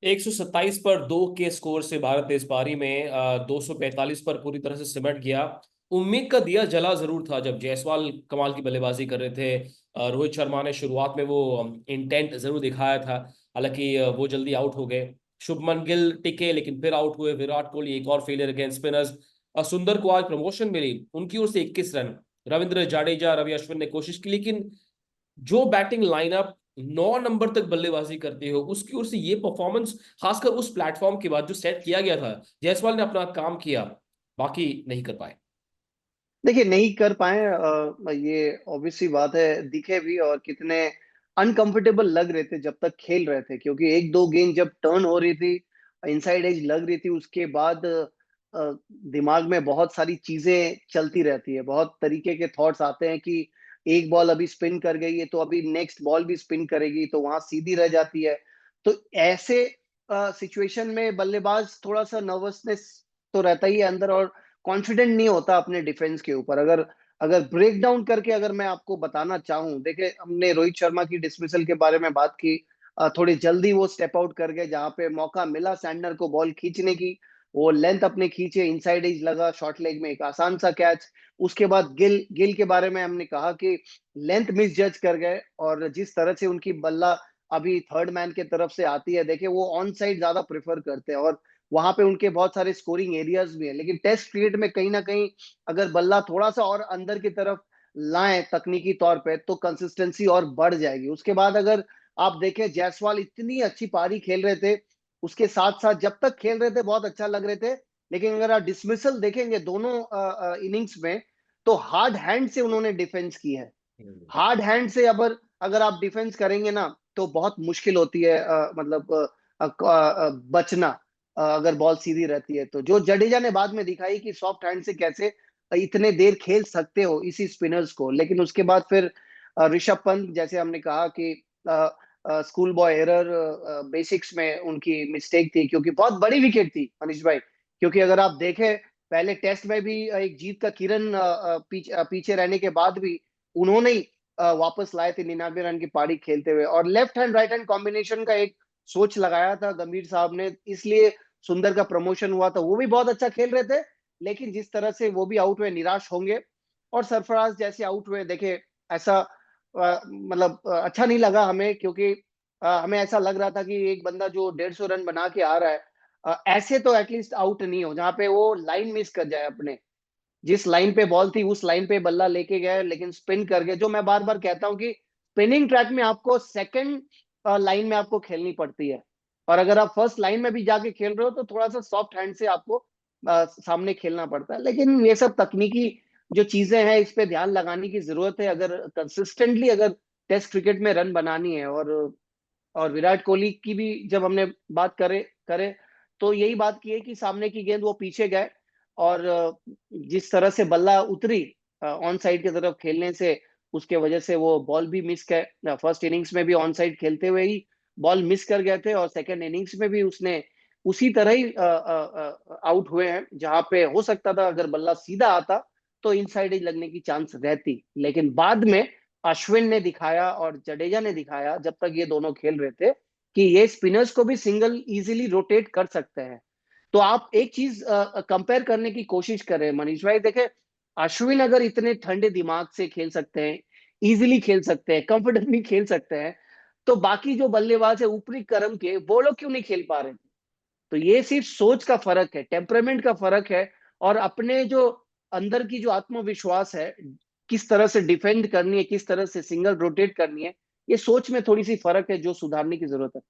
127 पर 2 के स्कोर से भारत इस पारी में 245 पर पूरी तरह से सिमट गया। उम्मीद का दिया जला जरूर था जब जायसवाल कमाल की बल्लेबाजी कर रहे थे। रोहित शर्मा ने शुरुआत में वो इंटेंट जरूर दिखाया था, हालांकि वो जल्दी आउट हो गए। शुभमन गिल टिके लेकिन फिर आउट हुए। विराट कोहली एक और फेलियर अगेंस्ट स्पिनर्स। सुंदर को आज प्रमोशन मिली, उनकी ओर से 21 रन। रविंद्र जडेजा रवि अश्विन ने कोशिश की, लेकिन जो बैटिंग लाइनअप 9 नंबर तक बल्लेबाजी करते हो उसकी ओर से ये परफॉर्मेंस, खासकर उस प्लेटफॉर्म के बाद जो सेट किया गया था, जायसवाल ने अपना काम किया, बाकी नहीं कर पाए। देखिए नहीं कर पाए, ये ऑब्वियस सी बात है। दिखे भी और कितने अनकंफर्टेबल लग रहे थे जब तक खेल रहे थे, क्योंकि एक दो गेंद जब टर्न हो रही थी, इनसाइड एज लग रही थी, उसके बाद दिमाग में बहुत सारी चीजें चलती रहती है, बहुत तरीके के थॉट्स आते हैं कि एक बॉल अभी स्पिन कर गई है तो अभी नेक्स्ट बॉल भी स्पिन करेगी तो वहां सीधी रह जाती है। तो ऐसे सिचुएशन में बल्लेबाज थोड़ा सा नर्वसनेस तो रहता ही है अंदर, और कॉन्फिडेंट नहीं होता अपने डिफेंस के ऊपर। अगर अगर ब्रेक डाउन करके अगर मैं आपको बताना चाहूं, देखिए हमने रोहित शर्मा की डिसमिसल के बारे में बात की। थोड़ी जल्दी वो स्टेप आउट कर गए, जहां पे मौका मिला सैंडनर को बॉल खींचने की, वो लेंथ अपने खींचे, इनसाइड एज लगा, शॉर्ट लेग में एक आसान सा कैच। उसके बाद गिल गिल के बारे में हमने कहा कि लेंथ मिस जज कर गए, और जिस तरह से उनकी बल्ला अभी थर्ड मैन के तरफ से आती है, देखिए वो ऑन साइड ज्यादा प्रेफर करते हैं, और वहां पे उनके बहुत सारे स्कोरिंग एरियाज भी है। लेकिन टेस्ट क्रिकेट में कहीं ना कहीं अगर बल्ला थोड़ा सा और अंदर की तरफ लाएं तकनीकी तौर पे, तो कंसिस्टेंसी और बढ़ जाएगी। उसके बाद अगर आप देखें, जायसवाल इतनी अच्छी पारी खेल रहे थे, उसके साथ साथ जब तक खेल रहे थे बहुत अच्छा लग रहे थे। लेकिन अगर आप डिसमिसल देखेंगे दोनों इनिंग्स में, तो हार्ड हैंड से उन्होंने डिफेंस की है। हार्ड हैंड से अगर अगर आप डिफेंस करेंगे ना, तो बहुत मुश्किल होती है, मतलब बचना। अगर बॉल सीधी रहती है तो, जो जडेजा ने बाद में दिखाई कि सॉफ्ट हैंड से कैसे इतने देर खेल सकते हो इसी स्पिनर्स को। लेकिन उसके बाद फिर ऋषभ पंत, जैसे हमने कहा कि स्कूल बॉय एरर, बेसिक्स में उनकी मिस्टेक थी, क्योंकि बहुत बड़ी विकेट थी मनीष भाई। क्योंकि अगर आप देखें, पहले टेस्ट में भी एक जीत का किरण पीछे रहने के बाद भी उन्होंने ही वापस लाए थे 99 रन की पारी खेलते हुए, और left hand right hand combination का एक सोच लगाया था गंभीर साहब ने, इसलिए सुंदर का प्रमोशन हुआ था। वो भी बहुत अच्छा खेल रहे थे, लेकिन जिस तरह से वो भी आउट हुए, निराश होंगे। और सरफराज जैसे आउट हुए, देखे ऐसा मतलब अच्छा नहीं लगा हमें, क्योंकि हमें ऐसा लग रहा था कि एक बंदा जो 150 रन बना के आ रहा है, ऐसे तो एटलीस्ट आउट नहीं हो, जहां पे वो लाइन मिस कर जाए अपने। जिस लाइन पे बॉल थी उस लाइन पे बल्ला लेके गए, लेकिन स्पिन कर गए। जो मैं बार बार कहता हूं कि स्पिनिंग ट्रैक में आपको सेकंड लाइन में आपको खेलनी पड़ती है, और अगर आप फर्स्ट लाइन में भी जाके खेल रहे हो तो थोड़ा सा सॉफ्ट हैंड से आपको सामने खेलना पड़ता है। लेकिन ये सब तकनीकी जो चीजें हैं, इस पे ध्यान लगाने की जरूरत है अगर कंसिस्टेंटली अगर टेस्ट क्रिकेट में रन बनानी है। और विराट कोहली की भी जब हमने बात करे करे तो यही बात की है कि सामने की गेंद वो पीछे गए, और जिस तरह से बल्ला उतरी ऑन साइड की तरफ खेलने से, उसके वजह से वो बॉल भी मिस गए। फर्स्ट इनिंग्स में भी ऑन साइड खेलते हुए ही बॉल मिस कर गए थे, और सेकेंड इनिंग्स में भी उसने उसी तरह ही आउट हुए हैं, जहां पे हो सकता था अगर बल्ला सीधा आता तो इनसाइड ही लगने की चांस रहती। लेकिन बाद में अश्विन ने दिखाया और जडेजा ने दिखाया, जब तक ये दोनों खेल रहे थे, कि ये स्पिनर्स को भी सिंगल इजीली रोटेट कर सकते हैं। तो आप एक चीज कंपेयर करने की कोशिश करें मनीष भाई, देखे अश्विन अगर इतने ठंडे दिमाग से खेल सकते हैं, इजीली खेल सकते हैं, कंफर्टेबली खेल सकते हैं, तो बाकी जो बल्लेबाज है ऊपरी क्रम के, वो लोग क्यों नहीं खेल पा रहे? तो ये सिर्फ सोच का फर्क है, टेम्परामेंट का फर्क है, और अपने जो अंदर की जो आत्मविश्वास है, किस तरह से डिफेंड करनी है, किस तरह से सिंगल रोटेट करनी है, ये सोच में थोड़ी सी फर्क है जो सुधारने की जरूरत है।